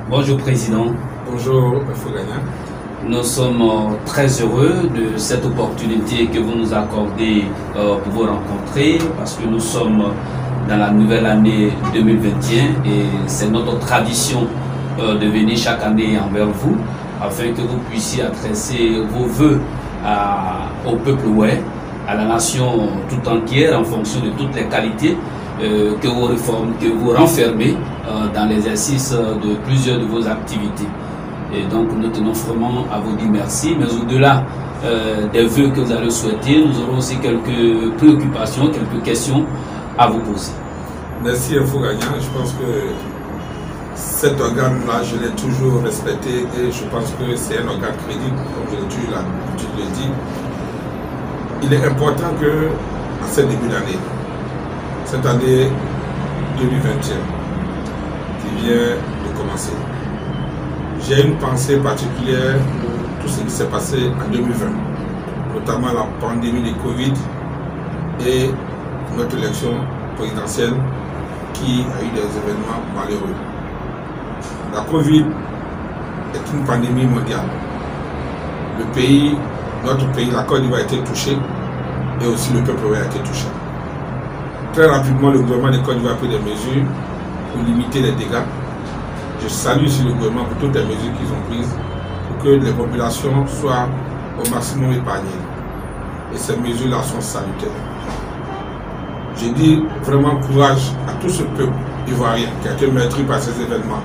Bonjour Président. Bonjour Fougania. Nous sommes très heureux de cette opportunité que vous nous accordez pour vous rencontrer parce que nous sommes dans la nouvelle année 2021 et c'est notre tradition de venir chaque année envers vous afin que vous puissiez adresser vos vœux au peuple ouai, à la nation tout entière en fonction de toutes les qualités que vous renfermez dans l'exercice de plusieurs de vos activités. Et donc nous tenons vraiment à vous dire merci, mais au-delà des vœux que vous allez souhaiter, nous aurons aussi quelques préoccupations, quelques questions à vous poser. Merci Fougania, je pense que cet organe-là, je l'ai toujours respecté et je pense que c'est un organe crédible, comme je l'ai toujours l'habitude de le dire. Il est important que, à ce début d'année, cette année 2021 qui vient de commencer, j'ai une pensée particulière pour tout ce qui s'est passé en 2020, notamment la pandémie de Covid et notre élection présidentielle qui a eu des événements malheureux. La Covid est une pandémie mondiale. Le pays, notre pays, la Côte d'Ivoire a été touché et aussi le peuple a été touché. Très rapidement, le gouvernement de Côte d'Ivoire a pris des mesures pour limiter les dégâts. Je salue ici le gouvernement pour toutes les mesures qu'ils ont prises pour que les populations soient au maximum épargnées. Et ces mesures-là sont salutaires. Je dis vraiment courage à tout ce peuple ivoirien qui a été meurtri par ces événements,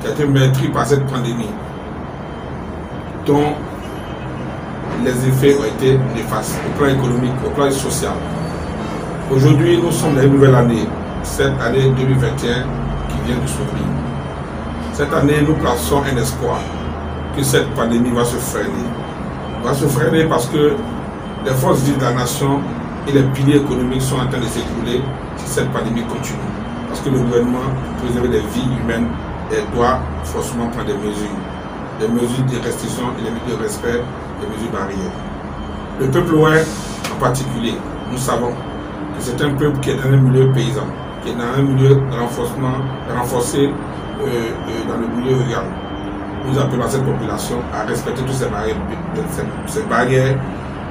qui a été meurtri par cette pandémie, dont les effets ont été néfastes au plan économique, au plan social. Aujourd'hui, nous sommes dans une nouvelle année, cette année 2021 qui vient de s'ouvrir. Cette année, nous plaçons un espoir que cette pandémie va se freiner. Va se freiner parce que les forces vives de la nation et les piliers économiques sont en train de s'écrouler si cette pandémie continue. Parce que le gouvernement, pour préserver les vies humaines, doit forcément prendre des mesures de restriction et des mesures de respect, des mesures barrières. Le peuple ouai en particulier, nous savons que c'est un peuple qui est dans un milieu paysan, qui est dans un milieu renforcé dans le milieu rural. Nous appelons à cette population à respecter toutes ces barrières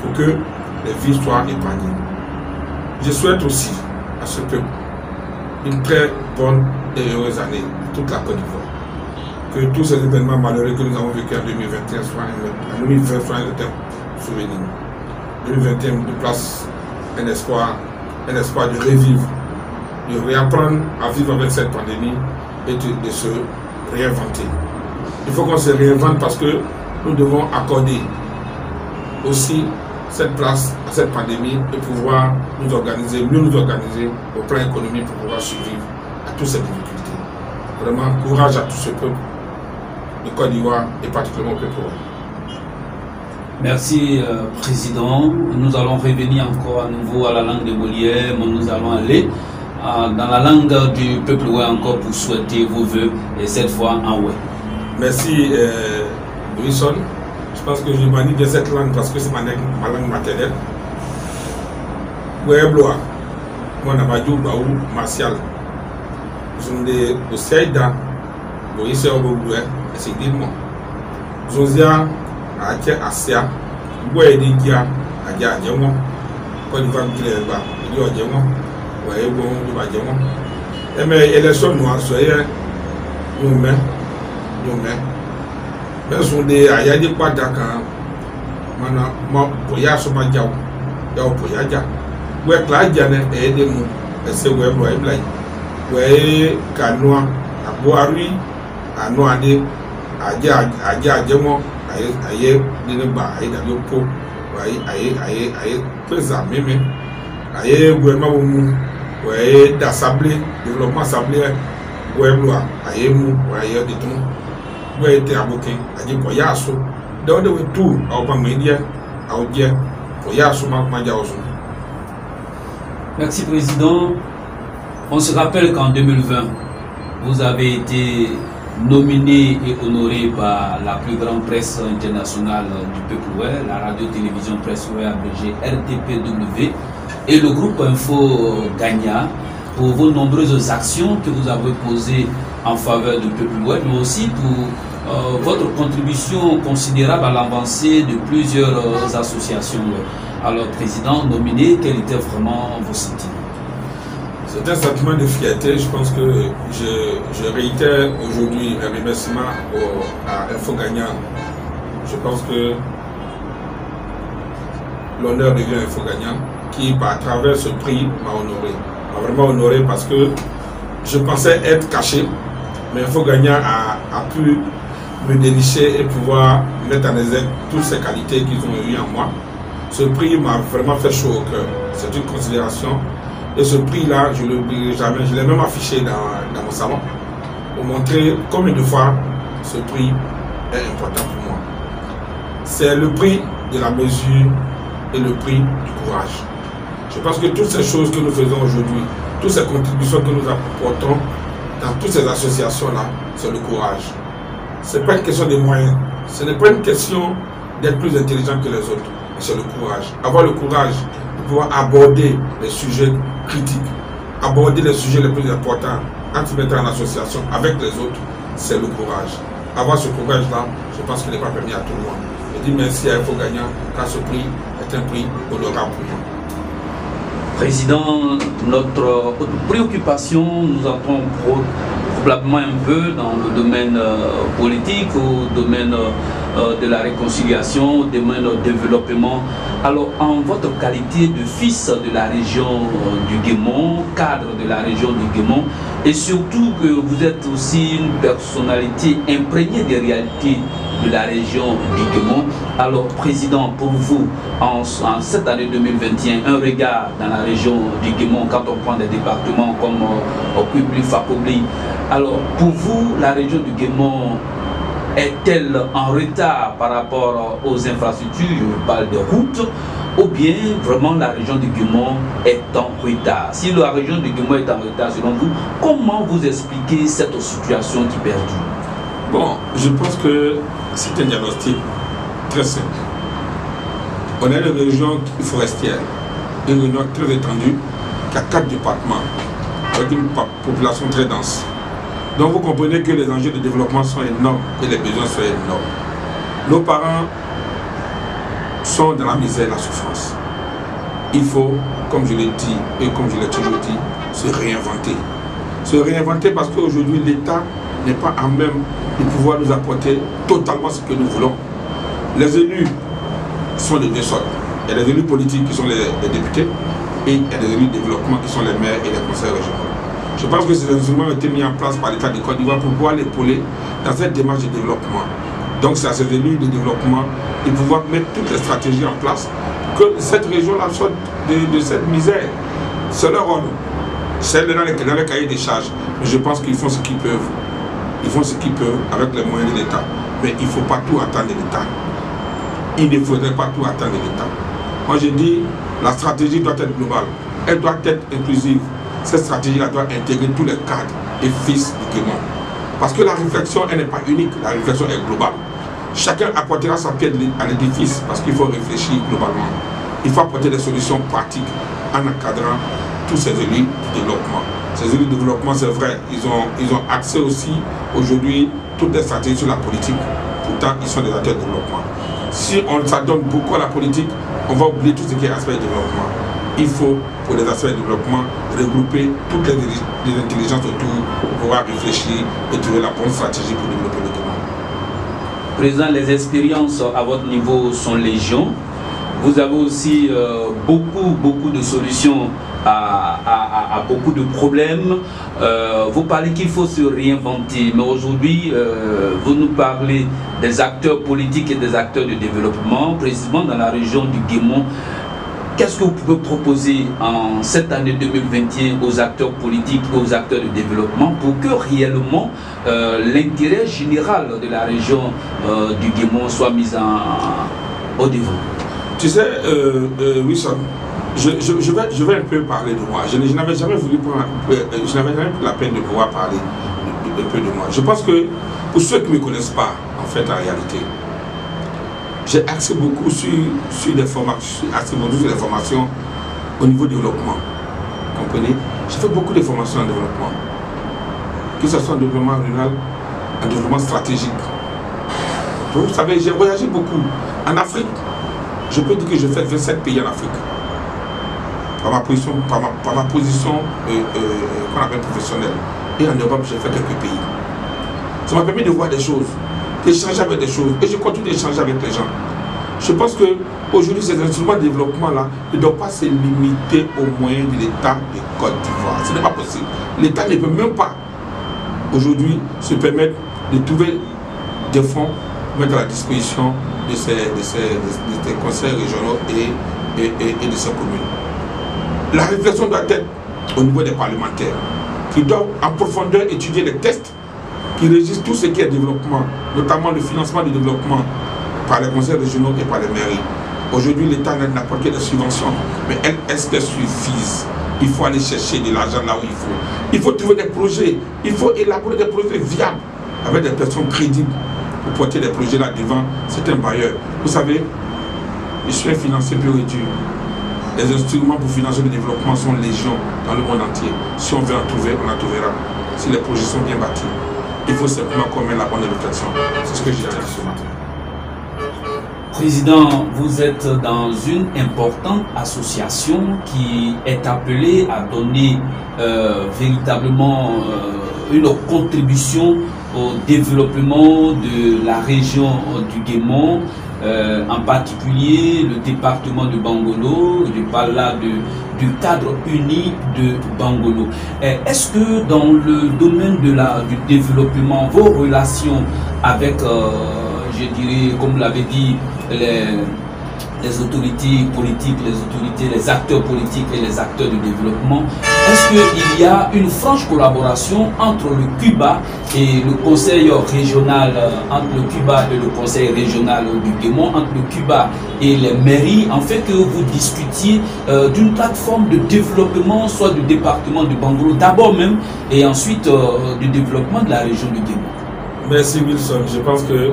pour que les vies soient épargnées. Je souhaite aussi à ce peuple une très bonne et heureuse année à toute la Côte d'Ivoire. Que tous ces événements malheureux que nous avons vécu en 2021 soient un souvenir. 2021 nous place un espoir de revivre, de réapprendre à vivre avec cette pandémie et de se réinventer. Il faut qu'on se réinvente parce que nous devons accorder aussi cette place à cette pandémie et pouvoir mieux nous organiser au plan économique pour pouvoir survivre à toutes ces difficultés. Vraiment, courage à tout ce peuple de Côte d'Ivoire et particulièrement au peuple. Merci Président. Nous allons revenir encore à nouveau à la langue de Molière, mais nous allons aller dans la langue du peuple ouai encore pour souhaiter vos vœux et cette fois en ouai. Merci, Wilson. Je pense que je manie bien cette langue parce que c'est ma langue maternelle. Ouais, Blois. Moi, je suis Baou Martial. Je suis au Seida. Je suis au Bouboué. C'est Dilmon. Je suis à Asia. Je suis à Adjamon. Quand il va me dire, il y a Adjamon. Ouais, bon, il va Adjamon. Mais élection noire, soyez. Nous, mais sont des ayadi pas d'accord. Mana, moi, pour y avoir ma diao, y'a pour y avoir. Ouais, là, il y a des mots. C'est ouais, ouais, canoa, à boari, à noader, à diamant, aïe, d'une barre, aïe, dans le pot, aïe, présent, même, aïe, ouais, ma mou, ouais, d'assablé, développement sablé, ouais, blois, aïe, mou, aïe, de tout. Ouais, t'es avocat, à dire pour Yasso. Dans le tout, à pas média, à dire pour Yasso, Merci, Président. On se rappelle qu'en 2020, vous avez été nominé et honoré par la plus grande presse internationale du peuple ouest, la radio-télévision presse ouest abrégée RTPW, et le groupe Info Gagna pour vos nombreuses actions que vous avez posées en faveur du peuple ouest, mais aussi pour votre contribution considérable à l'avancée de plusieurs associations. Alors, Président nominé, quel était vraiment vos sentiments? C'est un sentiment de fierté. Je pense que je réitère aujourd'hui un remerciement à Info Gagnant. Je pense que l'honneur revient à Info Gagnant qui, à travers ce prix, m'a honoré. M'a vraiment honoré parce que je pensais être caché, mais Info Gagnant a pu me dénicher et pouvoir mettre en exergue toutes ces qualités qu'ils ont eues en moi. Ce prix m'a vraiment fait chaud au cœur. C'est une considération. Et ce prix-là, je ne l'oublierai jamais. Je l'ai même affiché dans mon salon pour montrer combien de fois ce prix est important pour moi. C'est le prix de la mesure et le prix du courage. Je pense que toutes ces choses que nous faisons aujourd'hui, toutes ces contributions que nous apportons dans toutes ces associations-là, c'est le courage. Ce n'est pas une question de moyens. Ce n'est pas une question d'être plus intelligent que les autres. C'est le courage. Avoir le courage de pouvoir aborder les sujets critiques, aborder les sujets les plus importants en se mettant en association avec les autres, c'est le courage. Avoir ce courage-là, je pense qu'il n'est pas permis à tout le monde. Je dis merci à Info Gagnant car ce prix est un prix honorable pour moi. Président, notre préoccupation, nous entrons probablement un peu dans le domaine politique, au domaine de la réconciliation, au domaine du développement. Alors, en votre qualité de fils de la région du Guémon, cadre de la région du Guémon, et surtout que vous êtes aussi une personnalité imprégnée des réalités de la région du Guémon. Alors, Président, pour vous, en cette année 2021, un regard dans la région du Guémon, quand on prend des départements comme Okubli, Fakobli, alors pour vous, la région du Guémon est-elle en retard par rapport aux infrastructures, je parle de routes, ou bien vraiment la région du Guémon est en retard? Si la région du Guémon est en retard, selon vous, comment vous expliquez cette situation qui perdure? Bon, je pense que c'est un diagnostic très simple. On est une région forestière, une région très étendue, qui a 4 départements, avec une population très dense. Donc vous comprenez que les enjeux de développement sont énormes et les besoins sont énormes. Nos parents sont dans la misère et la souffrance. Il faut, comme je l'ai dit et comme je l'ai toujours dit, se réinventer. Se réinventer parce qu'aujourd'hui l'État n'est pas à même de pouvoir nous apporter totalement ce que nous voulons. Les élus sont de deux sortes. Il y a des élus politiques qui sont les députés et il y a des élus de développement qui sont les maires et les conseils régionaux. Je pense que ces instruments ont été mis en place par l'État de Côte d'Ivoire pour pouvoir l'épauler dans cette démarche de développement. Donc c'est à ces élus de développement de pouvoir mettre toutes les stratégies en place pour que cette région-là sorte de cette misère. C'est leur rôle. C'est dans les cahiers des charges. Mais je pense qu'ils font ce qu'ils peuvent. Ils font ce qu'ils peuvent avec les moyens de l'État. Mais il ne faut pas tout attendre de l'État. Il ne faudrait pas tout attendre de l'État. Moi je dis, la stratégie doit être globale. Elle doit être inclusive. Cette stratégie-là doit intégrer tous les cadres et fils du Guémon. Parce que la réflexion, elle n'est pas unique, la réflexion est globale. Chacun apportera sa pierre à l'édifice parce qu'il faut réfléchir globalement. Il faut apporter des solutions pratiques en encadrant tous ces élus de développement. Ces élus de développement, c'est vrai, ils ont accès aussi aujourd'hui toutes les stratégies sur la politique. Pourtant, ils sont des acteurs de développement. Si on s'adonne beaucoup à la politique, on va oublier tout ce qui est aspect de développement. Il faut, pour les aspects de développement, regrouper toutes les intelligences autour pour pouvoir réfléchir et trouver la bonne stratégie pour développer le développement. Président, les expériences à votre niveau sont légion. Vous avez aussi beaucoup de solutions à beaucoup de problèmes. Vous parlez qu'il faut se réinventer, mais aujourd'hui, vous nous parlez des acteurs politiques et des acteurs de développement, précisément dans la région du Guémon. Qu'est-ce que vous pouvez proposer en cette année 2021 aux acteurs politiques et aux acteurs de développement pour que réellement l'intérêt général de la région du Guémon soit mis au devant? Tu sais, Wilson, je vais un peu parler de moi. Je n'avais jamais voulu prendre, je n'avais jamais pris la peine de pouvoir parler un peu de moi. Je pense que pour ceux qui ne me connaissent pas, en fait, en réalité, j'ai axé beaucoup sur des formations au niveau développement. Vous comprenez? J'ai fait beaucoup de formations en développement. Que ce soit en développement rural, en développement stratégique. Donc, vous savez, j'ai voyagé beaucoup. En Afrique, je peux dire que j'ai fait 27 pays en Afrique. Par ma position qu'on appelle professionnelle. Et en Europe, j'ai fait quelques pays. Ça m'a permis de voir des choses, d'échanger avec des choses. Et je continue d'échanger avec les gens. Je pense qu'aujourd'hui, ces instruments de développement-là ne doivent pas se limiter aux moyens de l'État de Côte d'Ivoire. Ce n'est pas possible. L'État ne peut même pas, aujourd'hui, se permettre de trouver des fonds pour mettre à la disposition de ces conseils régionaux et de ces communes. La réflexion doit être au niveau des parlementaires, qui doivent en profondeur étudier les textes qui régissent tout ce qui est développement, notamment le financement du développement par les conseils régionaux et par les mairies. Aujourd'hui, l'État n'apporte que des subventions, mais est-ce qu'elles suffisent? Il faut aller chercher de l'argent là où il faut. Il faut trouver des projets, il faut élaborer des projets viables avec des personnes crédibles pour porter des projets là devant certains bailleurs. Vous savez, je suis un financier pur et dur. Les instruments pour financer le développement sont légion dans le monde entier. Si on veut en trouver, on en trouvera. Si les projets sont bien bâtis, il faut simplement qu'on mette la bonne réflexion. C'est ce que j'ai dit ce matin. Président, vous êtes dans une importante association qui est appelée à donner véritablement une contribution au développement de la région du Guémon, en particulier le département de Bangolo. Je parle là du cadre uni de Bangolo. Est-ce que dans le domaine du développement, vos relations avec, je dirais, comme vous l'avez dit, les autorités politiques, les acteurs politiques et les acteurs de développement, est-ce qu'il y a une franche collaboration entre le Cuba et le conseil régional, entre le Cuba et le conseil régional du Guémon, entre le Cuba et les mairies, en fait que vous discutiez d'une plateforme de développement, soit du département de Bangolo d'abord même, et ensuite du développement de la région du Guémon? Merci Wilson, je pense que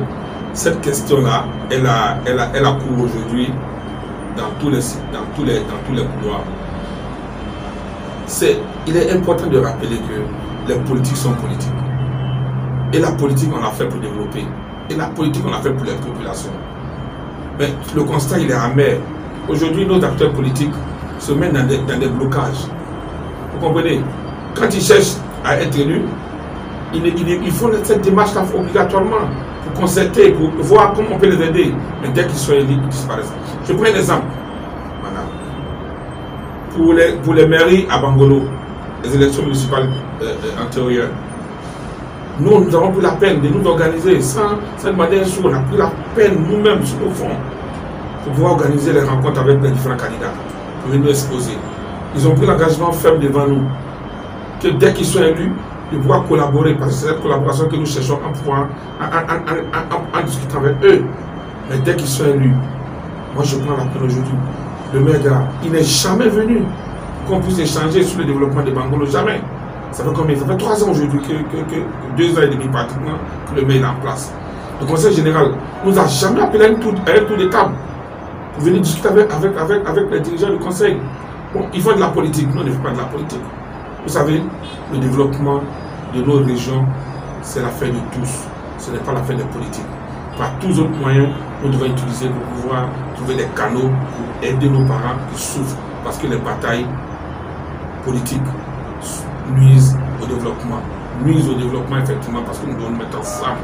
cette question-là, elle a cours aujourd'hui dans tous les couloirs. Il est important de rappeler que les politiques sont politiques. Et la politique, on l'a fait pour développer. Et la politique, on l'a fait pour les populations. Mais le constat, il est amer. Aujourd'hui, nos acteurs politiques se mettent dans des blocages. Vous comprenez? Quand ils cherchent à être élus, ils font cette démarche-là obligatoirement pour concerter, pour voir comment on peut les aider. Mais dès qu'ils sont élus, ils disparaissent. Je prends un exemple. Pour les mairies à Bangolo, les élections municipales antérieures, nous avons pris la peine de nous organiser sans demander un sou. On a pris la peine nous-mêmes sur nos fonds pour pouvoir organiser les rencontres avec les différents candidats, pour venir nous exposer. Ils ont pris l'engagement ferme devant nous que dès qu'ils sont élus, de pouvoir collaborer, parce que c'est cette collaboration que nous cherchons en discutant avec eux. Mais dès qu'ils sont élus, moi je prends la peine aujourd'hui. Le maire, il n'est jamais venu pour qu'on puisse échanger sur le développement de Bangolo, jamais. Ça fait combien? Ça fait 3 ans aujourd'hui, que 2 ans et demi pratiquement, que le maire est en place. Le conseil général nous a jamais appelé à un tour de table pour venir discuter avec les dirigeants du conseil. Bon, ils font de la politique, nous on ne fait pas de la politique. Vous savez, le développement de nos régions, c'est l'affaire de tous, ce n'est pas l'affaire des politiques. Par tous autres moyens, nous devons utiliser pour pouvoir trouver des canaux pour aider nos parents qui souffrent parce que les batailles politiques nuisent au développement effectivement parce que nous devons nous mettre ensemble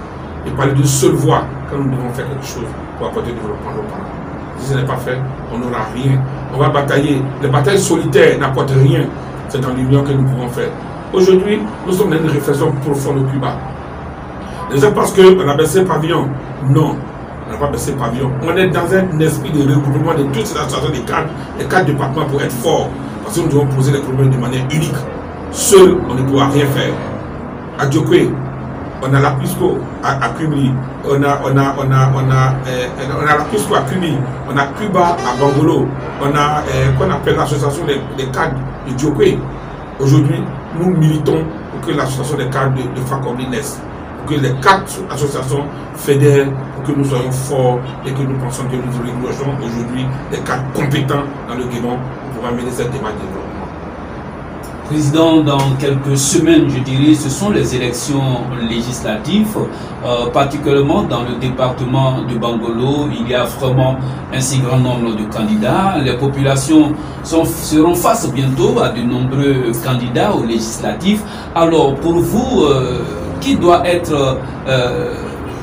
et parler d'une seule voix quand nous devons faire quelque chose pour apporter le développement à nos parents. Si ce n'est pas fait, on n'aura rien. On va batailler. Les batailles solitaires n'apportent rien. C'est dans l'union que nous pouvons faire. Aujourd'hui, nous sommes dans une réflexion profonde au Cuba. Les gens pensent qu'on a baissé le pavillon. Non, on n'a pas baissé le pavillon. On est dans un esprit de regroupement de toutes ces associations des 4 départements pour être forts. Parce que nous devons poser les problèmes de manière unique. Seul, on ne pourra rien faire. À Djokwe, on a la Cusco à Kubli, on a la Cusco à Kubi, on a Cuba à Bangolo, on a qu'on appelle l'association des cadres de Djokwe. Aujourd'hui, nous militons pour que l'association des cadres de Fakobli naisse, pour que les 4 associations fédèrent, pour que nous soyons forts et que nous pensions que nous réunissons aujourd'hui des cadres compétents dans le Gabon pour pouvoir mener cette démarche de développement. Président, dans quelques semaines, je dirais, ce sont les élections législatives, particulièrement dans le département de Bangolo. Il y a vraiment un si grand nombre de candidats. Les populations seront face bientôt à de nombreux candidats aux législatives. Alors, pour vous, qui doit être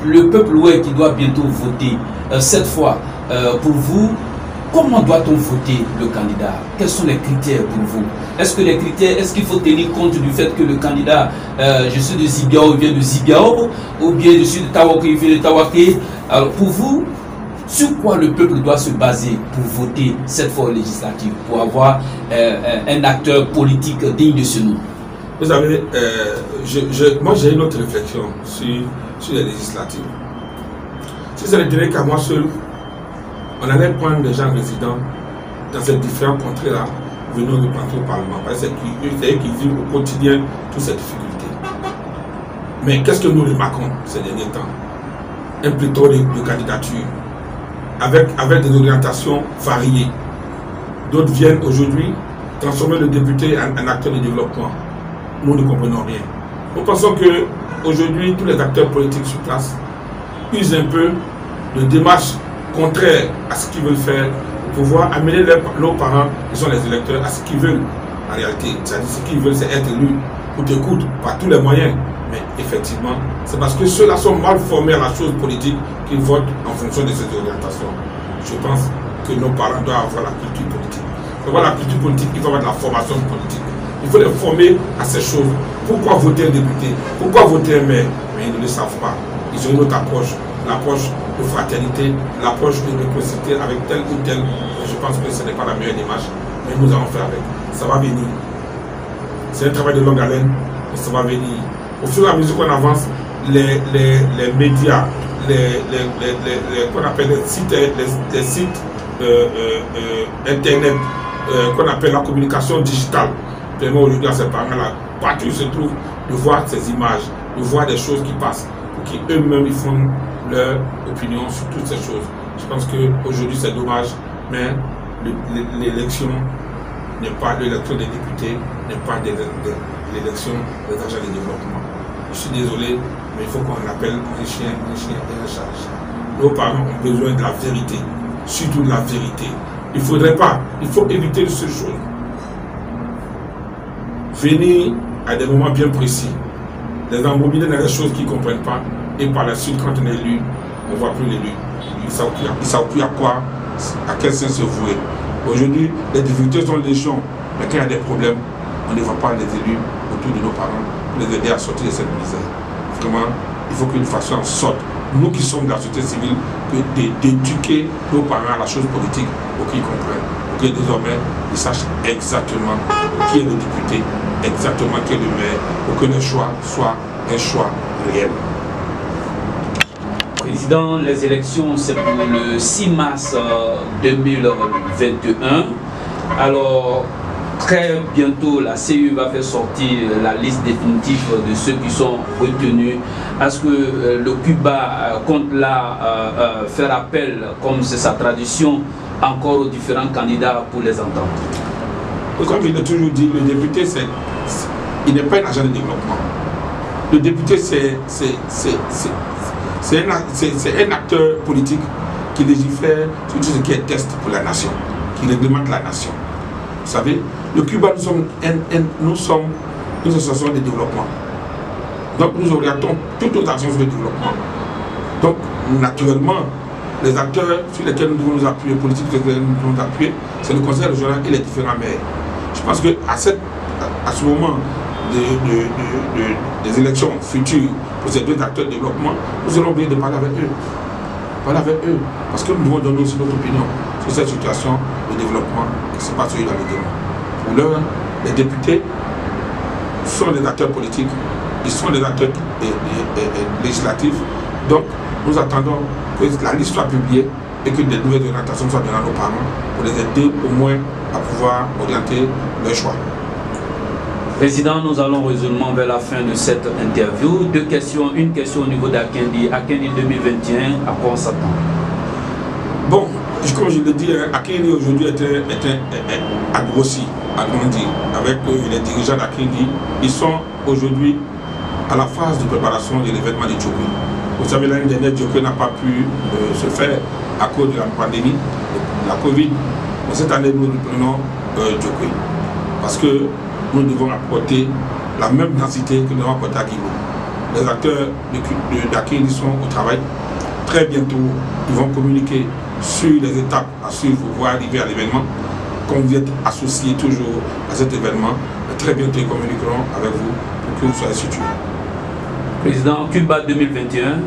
le peuple ouest qui doit bientôt voter cette fois, pour vous, comment doit-on voter le candidat? Quels sont les critères pour vous? Est-ce qu'il faut tenir compte du fait que le candidat, je suis de Zibiao, il vient de Zibiao, ou bien je suis de Tawaké, il vient de Tawaké? Alors pour vous, sur quoi le peuple doit se baser pour voter cette fois législative, pour avoir un acteur politique digne de ce nom? Vous savez, moi j'ai une autre réflexion sur les législatives. Si ça ne tenait qu'à moi seul, on allait prendre des gens résidents dans ces différents contrées-là, venir représenter au Parlement. Parce que c'est eux qui vivent au quotidien toutes ces difficultés. Mais qu'est-ce que nous remarquons ces derniers temps? Un pléthore de candidatures, avec des orientations variées. D'autres viennent aujourd'hui transformer le député en acteur de développement. Nous ne comprenons rien. Nous pensons qu'aujourd'hui, tous les acteurs politiques sur place usent un peu de démarches contraires à ce qu'ils veulent faire pour pouvoir amener leurs parents, qui sont les électeurs, à ce qu'ils veulent en réalité. C'est-à-dire ce qu'ils veulent, c'est être élus coûte que coûte, par tous les moyens. Mais effectivement, c'est parce que ceux-là sont mal formés à la chose politique qu'ils votent en fonction de ces orientations. Je pense que nos parents doivent avoir la culture politique. Pour avoir la culture politique, il faut avoir de la formation politique. Il faut les former à ces choses. Pourquoi voter un député? Pourquoi voter un maire? Mais ils ne le savent pas. Ils ont une autre approche. L'approche de fraternité, l'approche de réciprocité avec tel ou tel. Je pense que ce n'est pas la meilleure démarche, mais nous allons faire avec. Ça va venir. C'est un travail de longue haleine, mais ça va venir. Au fur et à mesure qu'on avance, les médias, qu'on appelle les sites internet, qu'on appelle la communication digitale, vraiment aujourd'hui à ces parents-là, partout où ils se trouvent, de voir ces images, de voir des choses qui passent, pour qu'eux-mêmes ils font leur opinion sur toutes ces choses. Je pense qu'aujourd'hui c'est dommage, mais l'élection n'est pas l'élection des députés, n'est pas l'élection des agents de développement. Je suis désolé, mais il faut qu'on appelle un chien et un chat. Nos parents ont besoin de la vérité, surtout de la vérité. Il ne faudrait pas, il faut éviter ces choses. Venir à des moments bien précis, les embobiner dans les choses qu'ils ne comprennent pas, et par la suite, quand on est élu, on ne voit plus l'élu. Ils ne savent plus à quoi, à quel sens se vouer. Aujourd'hui, les difficultés sont légion, mais quand il y a des problèmes, on ne voit pas les élus autour de nos parents pour les aider à sortir de cette misère. Vraiment, il faut que nous fassions en sorte, nous qui sommes de la société civile, d'éduquer nos parents à la chose politique pour qu'ils comprennent, pour que désormais ils sachent exactement qui est le député, exactement qui est le maire, pour que le choix soit un choix réel. Président, les élections, c'est pour le 6 mars 2021. Alors, très bientôt la CEI va faire sortir la liste définitive de ceux qui sont retenus. Est-ce que le Cuba compte là faire appel, comme c'est sa tradition, encore aux différents candidats pour les entendre? Comme je l'ai toujours dit, le député, il n'est pas un agent de développement. Le député, c'est un acteur politique qui légifère sur tout ce qui est test pour la nation, qui réglemente la nation. Vous savez, le Cuba, nous sommes une association de développement. Donc nous orientons toutes nos actions sur le développement. Donc naturellement, les acteurs sur lesquels nous devons nous appuyer, les politiques sur lesquels nous devons nous appuyer, c'est le conseil régional et les différents maires. Je pense qu'à ce moment des élections futures pour ces deux acteurs de développement, nous allons oublier de parler avec eux. Parce que nous devons donner aussi notre opinion sur cette situation de développement qui se passe dans le développement. Pour l'heure, les députés sont des acteurs politiques, ils sont des acteurs législatifs. Donc, nous attendons que la liste soit publiée et que des nouvelles orientations soient données à nos parents pour les aider au moins à pouvoir orienter leur choix. Président, nous allons résolument vers la fin de cette interview. Deux questions. Une question au niveau d'Akendi. Akendi 2021, à quoi on s'attend? Bon, comme je l'ai dit, Akendi aujourd'hui a grossi, a grandi. Avec les dirigeants d'Akendi, ils sont aujourd'hui à la phase de préparation de l'événement de Djokwe. Vous savez, l'année dernière, Djokwe n'a pas pu se faire à cause de la pandémie, de la Covid. Mais cette année, nous reprenons Djokwe. Parce que nous devons apporter la même densité que nous devons apporter à Guinée. Les acteurs d'Akendi sont au travail. Très bientôt, ils vont communiquer sur les étapes à suivre pour arriver à l'événement. Comme vous êtes associés toujours à cet événement, très bientôt ils communiqueront avec vous pour que vous soyez situés. Président, Cuba 2021,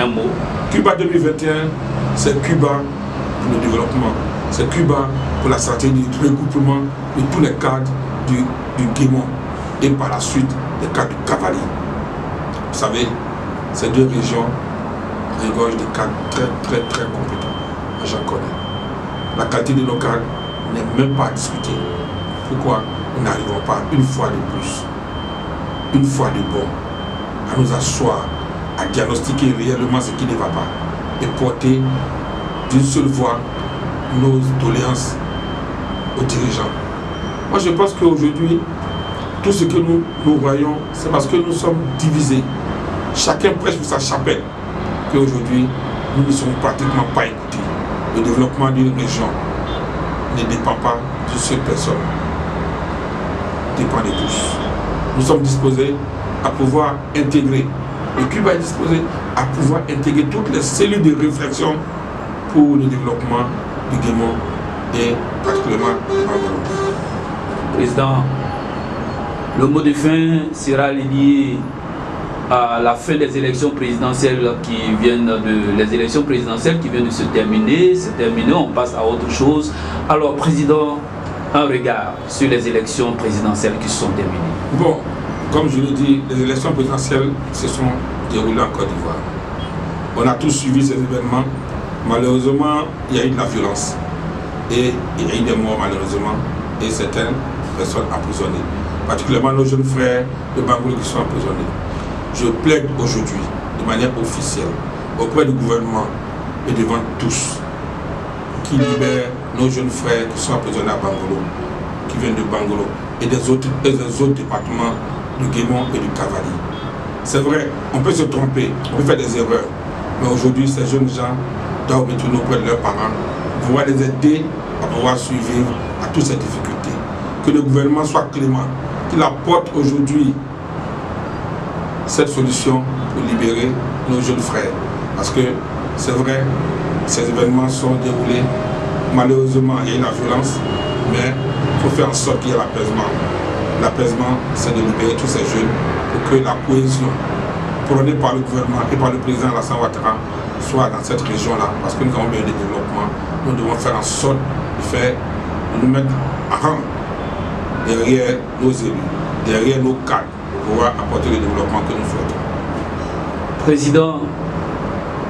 un mot. Cuba 2021, c'est Cuba pour le développement. C'est Cuba pour la stratégie du regroupement de tous les cadres du Guémon et par la suite des cadres du Cavalier. Vous savez, ces deux régions regorgent de cadres très compétents. J'en connais. La qualité de nos cadres n'est même pas à discuter. Pourquoi nous n'arrivons pas une fois de plus, une fois de bon, à nous asseoir, à diagnostiquer réellement ce qui ne va pas et porter d'une seule voix nos doléances aux dirigeants. Moi je pense qu'aujourd'hui, tout ce que nous voyons, c'est parce que nous sommes divisés. Chacun prêche pour sa chapelle. Qu'aujourd'hui, nous ne sommes pratiquement pas écoutés. Le développement d'une région ne dépend pas de seule personne. Il dépend de tous. Nous sommes disposés à pouvoir intégrer. Le Cuba est disposé à pouvoir intégrer toutes les cellules de réflexion pour le développement du Guémon et particulièrement du Bangoulou. Président, le mot de fin sera lié à la fin des élections présidentielles qui viennent de se terminer. On passe à autre chose. Alors, Président, un regard sur les élections présidentielles qui se sont terminées. Bon, comme je l'ai dit, les élections présidentielles se sont déroulées en Côte d'Ivoire. On a tous suivi ces événements. Malheureusement, il y a eu de la violence. Et il y a eu des morts malheureusement. Et certaines personnes emprisonnées. Particulièrement nos jeunes frères de Bangoulou qui sont emprisonnés. Je plaide aujourd'hui, de manière officielle, auprès du gouvernement et devant tous, qui libèrent nos jeunes frères qui sont emprisonnés à Bangoulou, qui viennent de Bangoulou et des autres départements du Guémon et du Cavalier. C'est vrai, on peut se tromper, on peut faire des erreurs, mais aujourd'hui, ces jeunes gens doivent retourner auprès de leurs parents, pouvoir les aider à pouvoir survivre à toutes ces difficultés. Que le gouvernement soit clément, qu'il apporte aujourd'hui cette solution pour libérer nos jeunes frères. Parce que c'est vrai, ces événements sont déroulés. Malheureusement, il y a eu la violence, mais il faut faire en sorte qu'il y ait l'apaisement. L'apaisement, c'est de libérer tous ces jeunes pour que la cohésion prônée par le gouvernement et par le président Alassane Ouattara soit dans cette région-là. Parce que nous avons besoin de développement. Nous devons faire en sorte de nous mettre en rang derrière nos élus, derrière nos cadres, pour pouvoir apporter le développement que nous souhaitons. Président,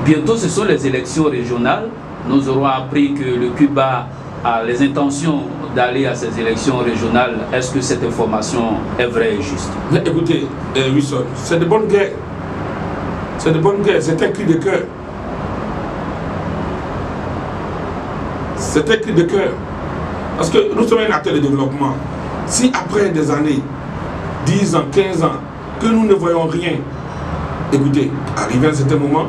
bientôt ce sont les élections régionales. Nous aurons appris que le Cuba a les intentions d'aller à ces élections régionales. Est-ce que cette information est vraie et juste? Mais écoutez, Wilson, c'est de bonne guerre. C'est de bonne guerre, c'est un cri de cœur. C'est un cri de cœur. Parce que nous sommes un acteur de développement. Si après des années, 10 ans, 15 ans, que nous ne voyons rien, écoutez, arrivé à un certain moment,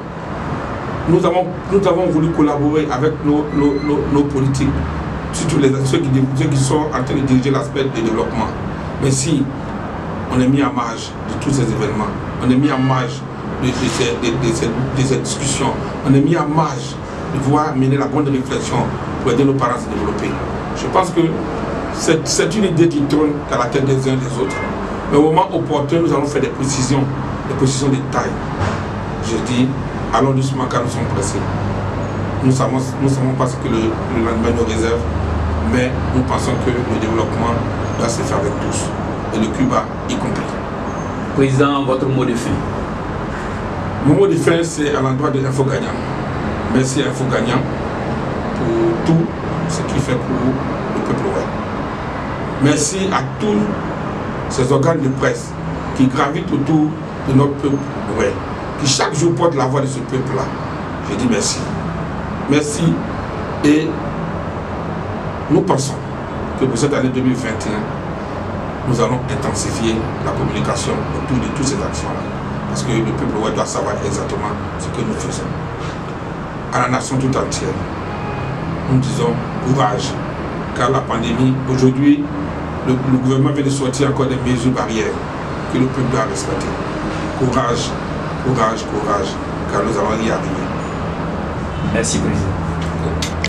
nous avons voulu collaborer avec nos politiques, surtout ceux qui sont en train de diriger l'aspect du développement. Mais si on est mis en marge de tous ces événements, on est mis en marge de ces discussions, on est mis en marge de pouvoir mener la bonne réflexion pour aider nos parents à se développer. Je pense que c'est une idée qui tourne dans la tête des uns et des autres. Mais au moment opportun, nous allons faire des précisions de taille. Je dis, allons doucement car nous sommes pressés. Nous ne savons pas ce que le lendemain nous réserve, mais nous pensons que le développement doit se faire avec tous, et le Cuba y compris. Président, votre mot de fin? Mon mot de fin, c'est à l'endroit de Info Gagnant. Merci à Info Gagnant pour tout ce qu'il fait pour le peuple ouest. Merci à tous ces organes de presse qui gravitent autour de notre peuple ouest, qui chaque jour portent la voix de ce peuple-là. Je dis merci. Merci, et nous pensons que pour cette année 2021, nous allons intensifier la communication autour de toutes ces actions-là. Parce que le peuple ouest doit savoir exactement ce que nous faisons. À la nation tout entière, nous disons courage, car la pandémie, aujourd'hui, le gouvernement vient de sortir encore des mesures barrières que le peuple doit respecter. Courage, courage, courage, car nous allons y arriver. Merci, Président.